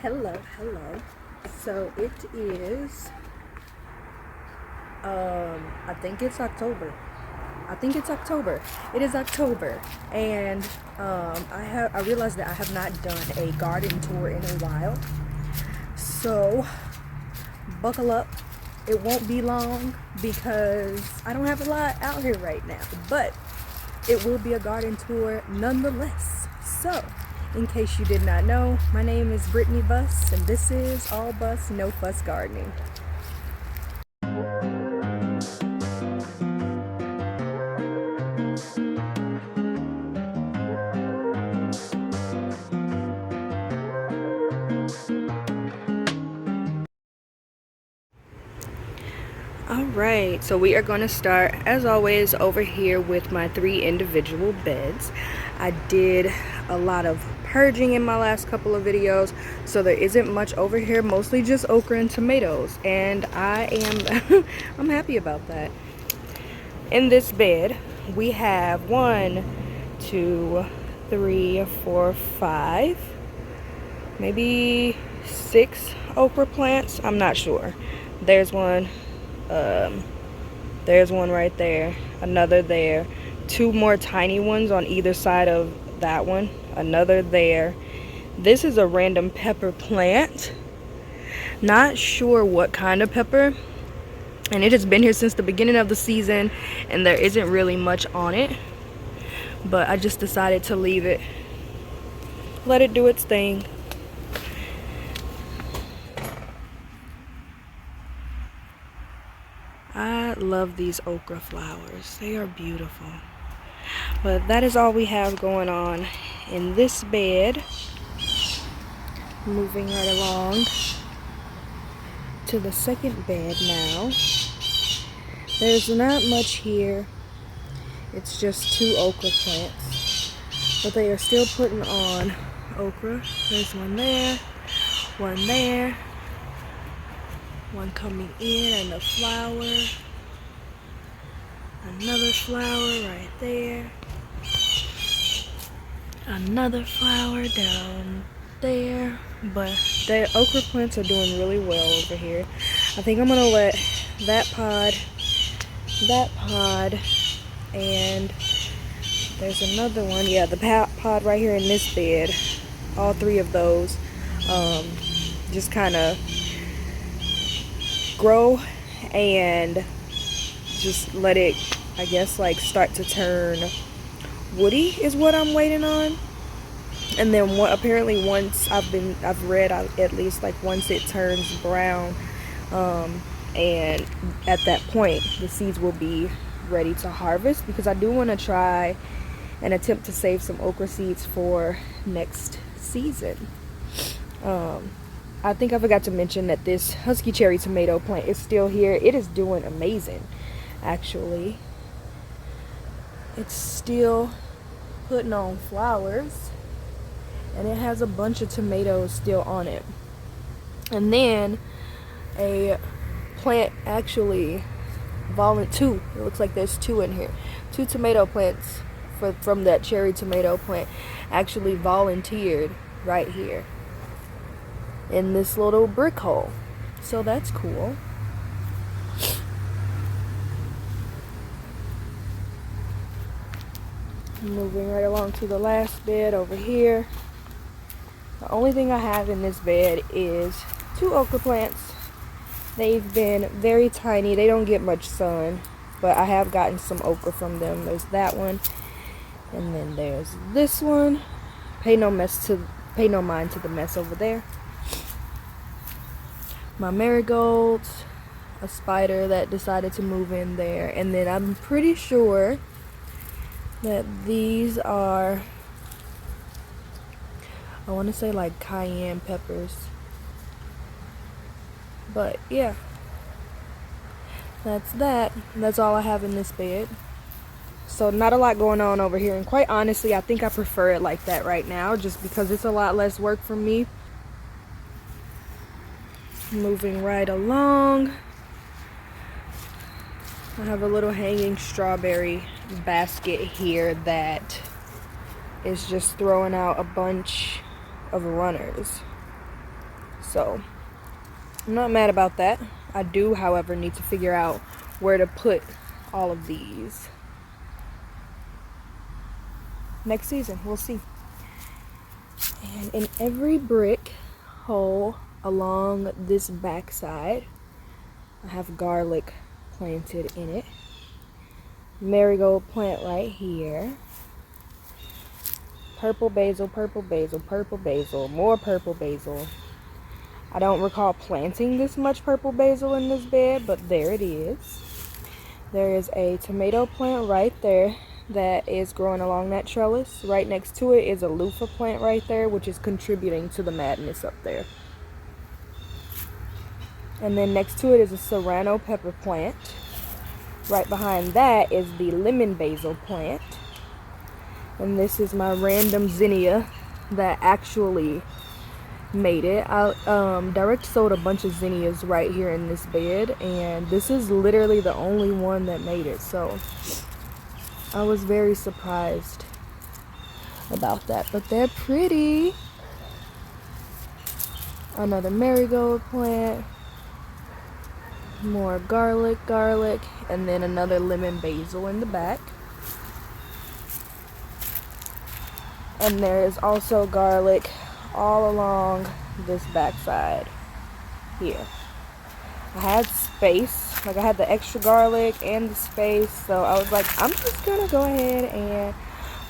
Hello. So it is I think it's October. It is October, and I realized that I have not done a garden tour in a while. So buckle up. It won't be long because I don't have a lot out here right now, but it will be a garden tour nonetheless. So, in case you did not know, my name is Brittany Buss, and this is All Buss, No Fuss Gardening. Alright, so we are going to start, as always, over here with my 3 individual beds. I did a lot of purging in my last couple of videos, so there isn't much over here, mostly just okra and tomatoes, and I am I'm happy about that. In this bed, we have 1, 2, 3, 4, 5, maybe 6 okra plants. I'm not sure. There's one right there, another there, 2 more tiny ones on either side of that one, another there. This is a random pepper plant, not sure what kind of pepper, and it has been here since the beginning of the season, and there isn't really much on it, but I just decided to leave it, let it do its thing. I love these okra flowers. They are beautiful. But that is all we have going on in this bed. Moving right along to the second bed now. There's not much here. It's just 2 okra plants. But they are still putting on okra. There's one there, one there. One coming in and a flower. Another flower right there. Another flower down there. But the okra plants are doing really well over here. I think I'm gonna let that pod, and there's another one. Yeah, the pod right here in this bed. All 3 of those just kind of grow and just let it, I guess, like start to turn woody is what I'm waiting on. And then apparently once I've read at least like once it turns brown, and at that point the seeds will be ready to harvest, because I do want to try and attempt to save some okra seeds for next season. I think I forgot to mention that this husky cherry tomato plant is still here. It is doing amazing, actually. It's still putting on flowers, and it has a bunch of tomatoes still on it. And then a plant actually it looks like there's 2 in here. 2 tomato plants from that cherry tomato plant actually volunteered right here in this little brick hole. So that's cool. Moving right along to the last bed over here. The only thing I have in this bed is 2 okra plants. They've been very tiny. They don't get much sun, but I have gotten some okra from them. There's that one, and then there's this one. Pay no mind to the mess over there. My marigolds, a spider that decided to move in there, and then I'm pretty sure that these are, I want to say like cayenne peppers. But yeah, that's all I have in this bed. So not a lot going on over here, and quite honestly I think I prefer it like that right now, just because it's a lot less work for me. Moving right along, I have a little hanging strawberry basket here that is just throwing out a bunch of runners. So I'm not mad about that. I do, however, need to figure out where to put all of these. Next season, we'll see. And in every brick hole along this backside, I have garlic planted in it. Marigold plant right here. Purple basil, purple basil, purple basil, more purple basil. I don't recall planting this much purple basil in this bed, but there it is. There is a tomato plant right there that is growing along that trellis. Right next to it is a loofah plant right there, which is contributing to the madness up there. And then next to it is a serrano pepper plant. Right behind that is the lemon basil plant. And this is my random zinnia that actually made it. I direct sowed a bunch of zinnias right here in this bed, and this is literally the only one that made it. So I was very surprised about that, but they're pretty. Another marigold plant, more garlic, and then another lemon basil in the back. And there is also garlic all along this backside here. I had space, like I had the extra garlic and the space, so I was like, I'm just gonna go ahead and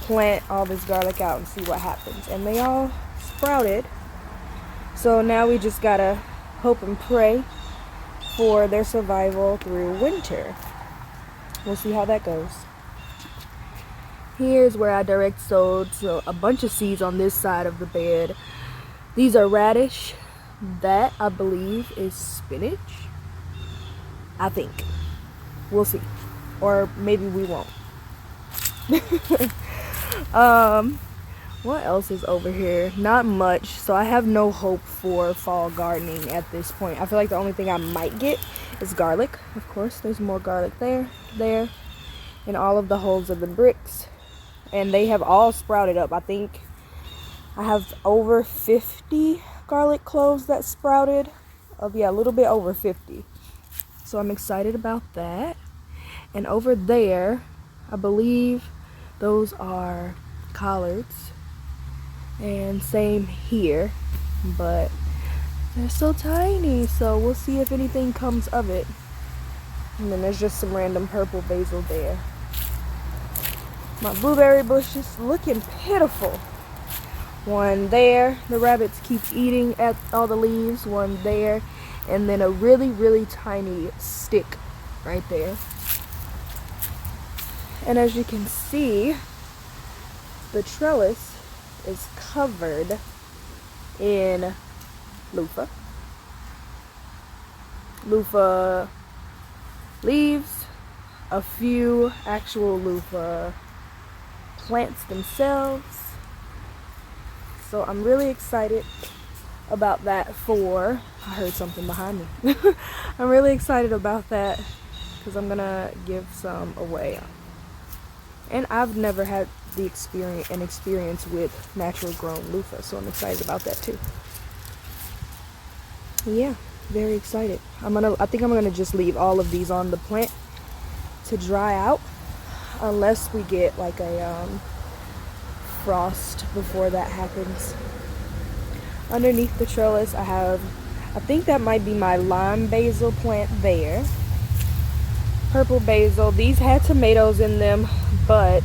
plant all this garlic out and see what happens. And they all sprouted, so now we just gotta hope and pray for their survival through winter. We'll see how that goes. Here's where I direct sowed so a bunch of seeds on this side of the bed. These are radish. That, I believe, is spinach. I think. We'll see. Or maybe we won't. What else is over here? Not much. So I have no hope for fall gardening at this point. I feel like the only thing I might get is garlic. Of course, there's more garlic there, in all of the holes of the bricks. And they have all sprouted up. I think I have over 50 garlic cloves that sprouted. Yeah, a little bit over 50. So I'm excited about that. And over there, I believe those are collards. And same here. But they're so tiny. So we'll see if anything comes of it. And then there's just some random purple basil there. My blueberry bush is looking pitiful. One there. The rabbits keep eating at all the leaves. One there. And then a really, really tiny stick right there. And as you can see, the trellis is covered in loofah. Loofah leaves, a few actual loofah plants themselves. So I'm really excited about that for, I heard something behind me. I'm really excited about that because I'm gonna give some away. And I've never had the experience with natural grown loofah, so I'm excited about that too. Yeah, very excited. I think I'm gonna just leave all of these on the plant to dry out, unless we get like a frost before that happens. Underneath the trellis, I think that might be my lime basil plant there. Purple basil. These had tomatoes in them, but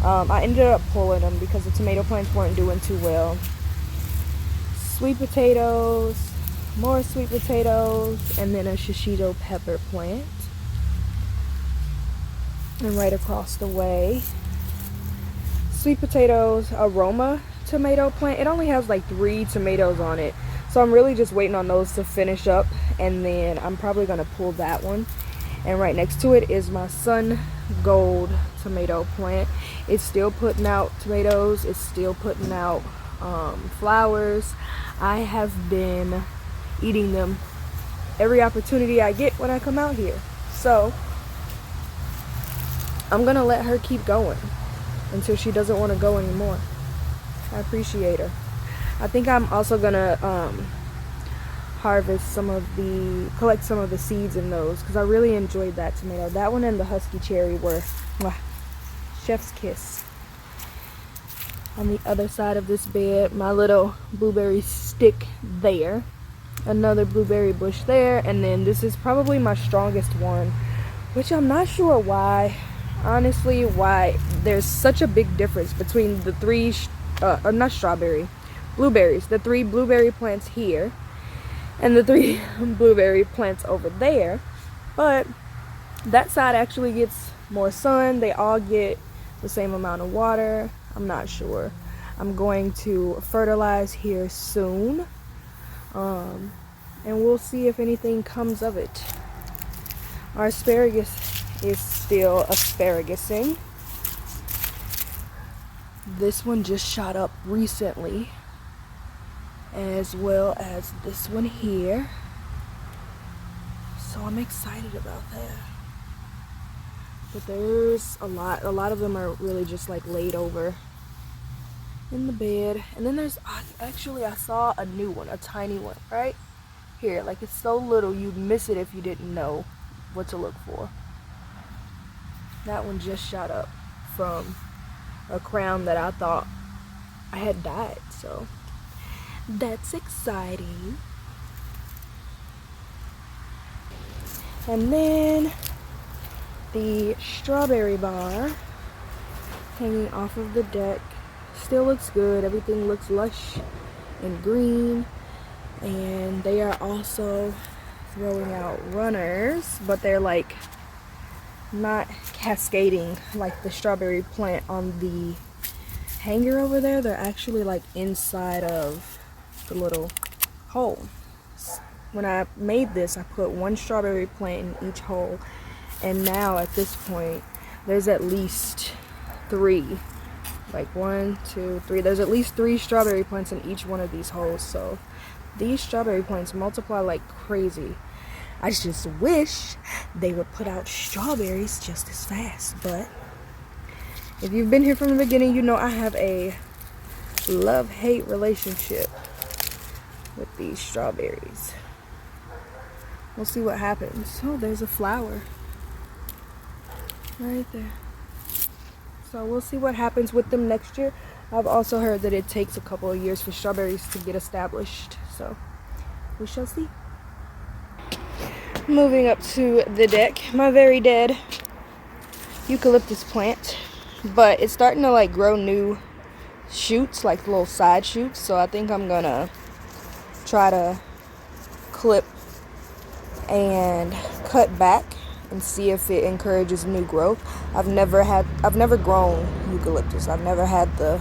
I ended up pulling them because the tomato plants weren't doing too well. Sweet potatoes, more sweet potatoes, and then a shishito pepper plant. And right across the way, sweet potatoes, aroma tomato plant. It only has like 3 tomatoes on it, so I'm really just waiting on those to finish up, and then I'm probably gonna pull that one. And right next to it is my sun gold tomato plant. It's still putting out tomatoes. It's still putting out flowers. I have been eating them every opportunity I get when I come out here, so I'm gonna let her keep going until she doesn't want to go anymore. I appreciate her. I think I'm also gonna collect some of the seeds in those, because I really enjoyed that tomato. That one and the husky cherry were chef's kiss. On the other side of this bed, my little blueberry stick there, another blueberry bush there, and then this is probably my strongest one, which I'm not sure why, honestly, why there's such a big difference between the three blueberries, the 3 blueberry plants here and the 3 blueberry plants over there. But that side actually gets more sun. They all get the same amount of water. I'm not sure. I'm going to fertilize here soon, and we'll see if anything comes of it. Our asparagus is still asparagusing. This one just shot up recently, as well as this one here, so I'm excited about that. But there's a lot of them are really just like laid over in the bed. And then there's actually, I saw a new one, a tiny one right here. Like, it's so little you'd miss it if you didn't know what to look for. That one just shot up from a crown that I thought I had died, so that's exciting. And then the strawberry bar hanging off of the deck still looks good. Everything looks lush and green, and they are also throwing out runners, but they're like not cascading like the strawberry plant on the hanger over there. They're actually like inside of the little hole. When I made this, I put 1 strawberry plant in each hole, and now at this point there's at least 3, like 1, 2, 3, there's at least 3 strawberry plants in each one of these holes. So these strawberry plants multiply like crazy. I just wish they would put out strawberries just as fast. But if you've been here from the beginning, you know I have a love-hate relationship with these strawberries. We'll see what happens. Oh, there's a flower right there. So we'll see what happens with them next year. I've also heard that it takes a couple of years for strawberries to get established, so we shall see. Moving up to the deck, my very dead eucalyptus plant, but it's starting to like grow new shoots, like little side shoots, so I think I'm gonna try to clip and cut back and see if it encourages new growth. I've never grown eucalyptus. I've never had the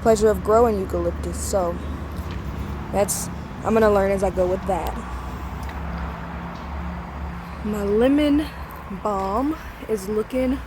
pleasure of growing eucalyptus, so I'm gonna learn as I go with that. My lemon balm is looking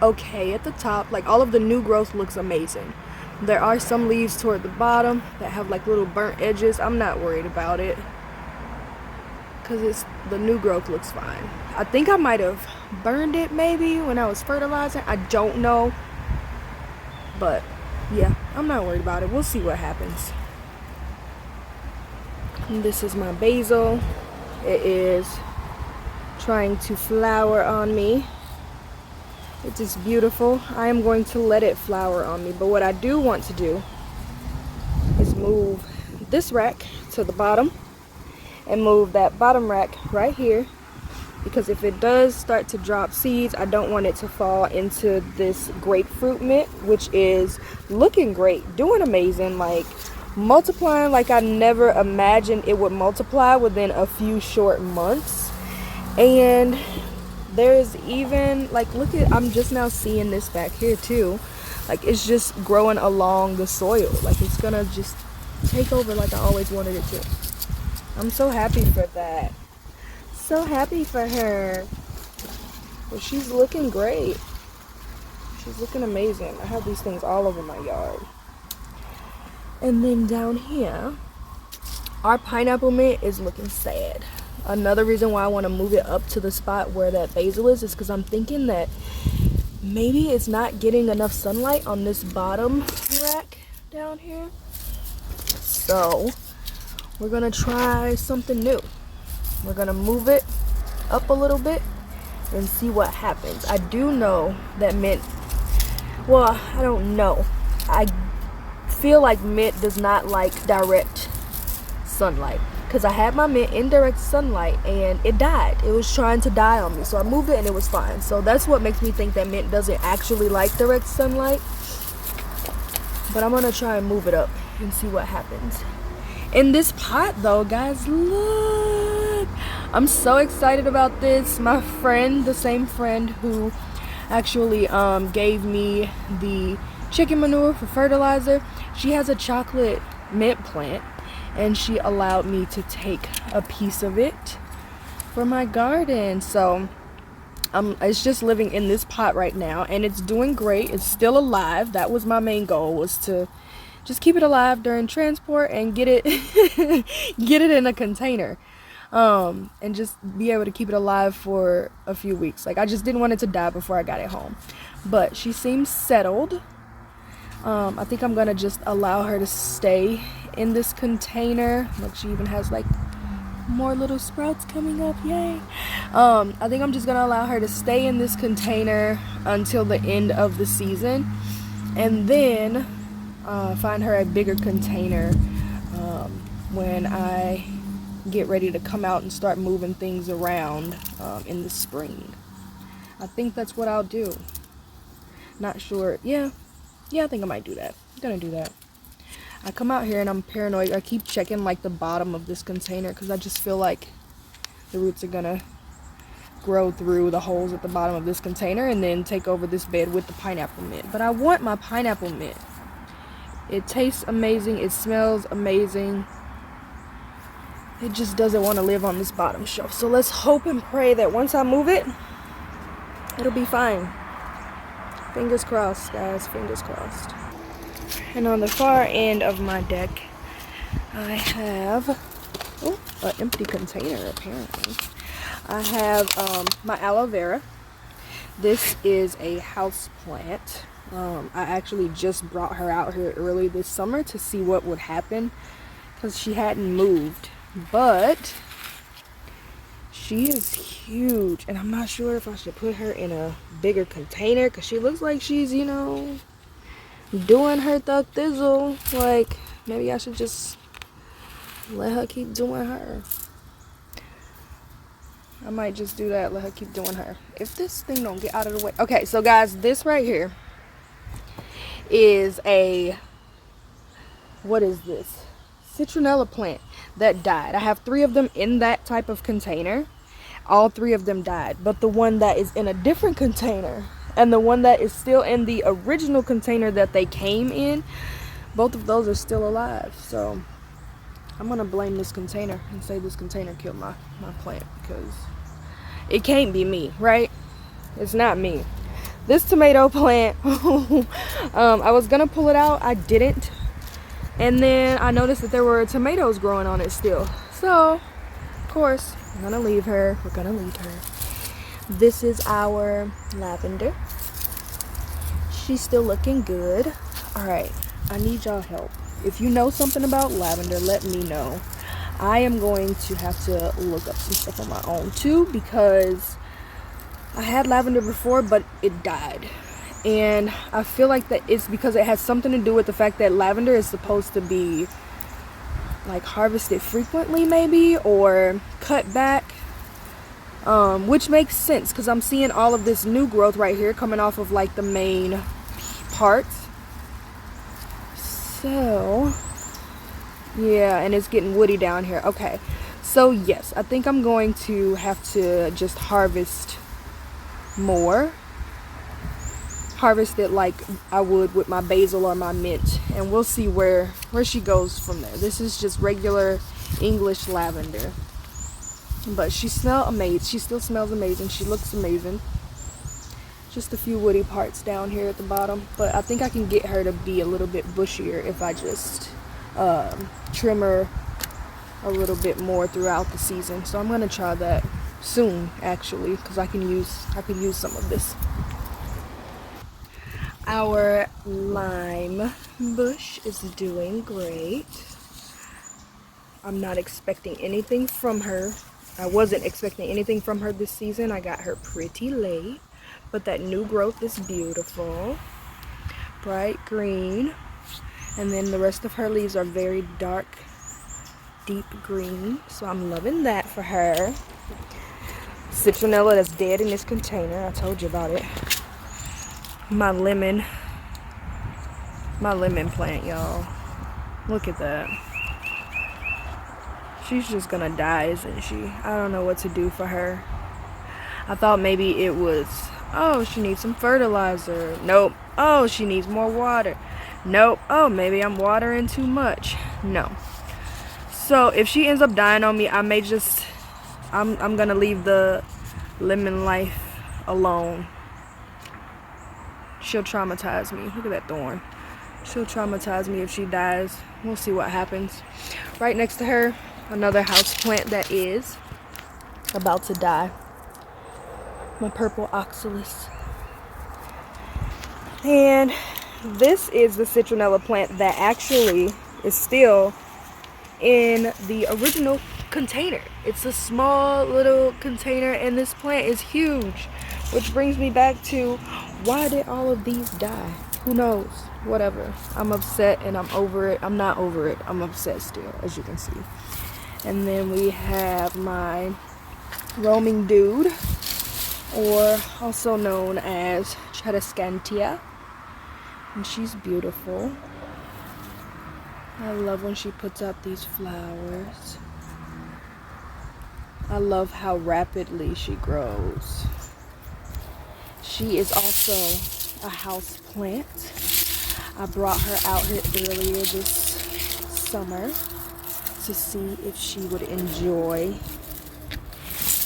okay at the top. Like, all of the new growth looks amazing. There are some leaves toward the bottom that have like little burnt edges. I'm not worried about it because the new growth looks fine. I think I might have burned it maybe when I was fertilizing. I don't know, but yeah, I'm not worried about it. We'll see what happens. And this is my basil. It is trying to flower on me. It is beautiful. I am going to let it flower on me, but what I do want to do is move this rack to the bottom and move that bottom rack right here, because if it does start to drop seeds, I don't want it to fall into this grapefruit mint, which is looking great, doing amazing, like multiplying like I never imagined it would multiply within a few short months. And there's even like, I'm just now seeing this back here too, like it's just growing along the soil, like it's gonna just take over like I always wanted it to. I'm so happy for that. So happy for her. But she's looking great. She's looking amazing. I have these things all over my yard. And then down here, our pineapple mint is looking sad. Another reason why I want to move it up to the spot where that basil is because I'm thinking that maybe it's not getting enough sunlight on this bottom rack down here. So we're gonna try something new. We're gonna move it up a little bit and see what happens. I do know that mint, well, I don't know. I feel like mint does not like direct sunlight, because I had my mint in direct sunlight and it died. It was trying to die on me, so I moved it and it was fine. So that's what makes me think that mint doesn't actually like direct sunlight. But I'm gonna try and move it up and see what happens. In this pot though, guys, look, I'm so excited about this. My friend, the same friend who actually gave me the chicken manure for fertilizer, she has a chocolate mint plant, and she allowed me to take a piece of it for my garden. So it's just living in this pot right now, and it's doing great. It's still alive. That was my main goal, was to just keep it alive during transport and get it get it in a container, and just be able to keep it alive for a few weeks. Like, I just didn't want it to die before I got it home. But she seems settled. I think I'm gonna just allow her to stay in this container. Look, she even has like more little sprouts coming up, yay. I think I'm just gonna allow her to stay in this container until the end of the season, and then find her a bigger container when I get ready to come out and start moving things around in the spring. I think that's what I'll do. Not sure. Yeah, I think I might do that. I'm gonna do that. I come out here and I'm paranoid. I keep checking like the bottom of this container, because I just feel like the roots are gonna grow through the holes at the bottom of this container and then take over this bed with the pineapple mint. But I want my pineapple mint. It tastes amazing. It smells amazing. It just doesn't want to live on this bottom shelf. So let's hope and pray that once I move it, it'll be fine. Fingers crossed, guys. Fingers crossed. And on the far end of my deck, I have an empty container, apparently. I have my aloe vera. This is a house plant. I actually just brought her out here early this summer to see what would happen, because she hadn't moved. But she is huge, and I'm not sure if I should put her in a bigger container, because she looks like she's, you know, doing her thug thizzle. Like, maybe I should just let her keep doing her. I might just do that, let her keep doing her. If this thing don't get out of the way. Okay, so guys, this right here is a, what is this? Citronella plant that died. I have 3 of them in that type of container. All 3 of them died. But the one that is in a different container and the one that is still in the original container that they came in, both of those are still alive. So I'm gonna blame this container and say this container killed my plant, because it can't be me, right? It's not me. This tomato plant, I was gonna pull it out, I didn't. And then I noticed that there were tomatoes growing on it still. So, of course, we're gonna leave her. We're gonna leave her. This is our lavender. She's still looking good. All right, I need y'all help. If you know something about lavender, let me know. I am going to have to look up some stuff on my own too, because I had lavender before, but it died. And I feel like that it's because it has something to do with the fact that lavender is supposed to be like harvested frequently, maybe, or cut back, which makes sense, because I'm seeing all of this new growth right here coming off of like the main parts. So yeah, and it's getting woody down here. Okay, so yes, I think I'm going to have to just harvest more. Harvest it like I would with my basil or my mint, and we'll see where she goes from there. This is just regular English lavender, but she smells amazing. She still smells amazing. She looks amazing. Just a few woody parts down here at the bottom, but I think I can get her to be a little bit bushier if I just trim her a little bit more throughout the season. So I'm gonna try that soon, actually, because I could use some of this. Our lime bush is doing great. I'm not expecting anything from her. I wasn't expecting anything from her this season. I got her pretty late, but that new growth is beautiful, bright green, and then the rest of her leaves are very dark, deep green, so I'm loving that for her. Citronella that's dead in this container. I told you about it. My lemon plant, y'all. Look at that. She's just gonna die, isn't she? I don't know what to do for her. I thought maybe it was, oh, she needs some fertilizer. Nope. Oh, she needs more water. Nope. Oh, maybe I'm watering too much. No. So if she ends up dying on me, I may just, I'm gonna leave the lemon life alone. She'll traumatize me. Look at that thorn. She'll traumatize me if she dies. We'll see what happens. Right next to her, another house plant that is about to die. My purple oxalis. And this is the citronella plant that actually is still in the original container. It's a small little container and this plant is huge, which brings me back to, why did all of these die? Who knows? Whatever. I'm upset and I'm over it. I'm not over it. I'm upset still, as you can see. And then we have my roaming dude, or also known as Cherascantia, and she's beautiful. I love when she puts out these flowers. I love how rapidly she grows. She is also a house plant. I brought her out here earlier this summer to see if she would enjoy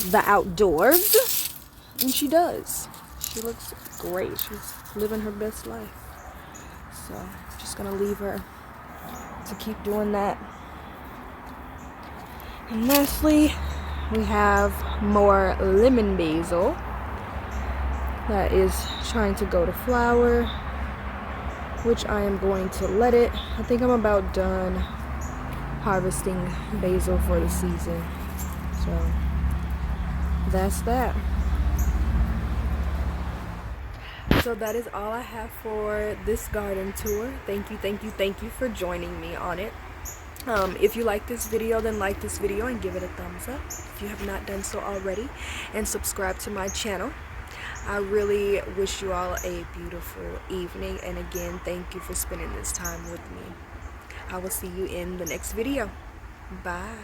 the outdoors, and she does. She looks great. She's living her best life. So I'm just gonna leave her to keep doing that. And lastly, we have more lemon basil that is trying to go to flower, which I am going to let it. I think I'm about done harvesting basil for the season. So that's that. So that is all I have for this garden tour. Thank you for joining me on it. If you like this video, then like this video and give it a thumbs up if you have not done so already, and subscribe to my channel. I really wish you all a beautiful evening, and again, thank you for spending this time with me. I will see you in the next video. Bye.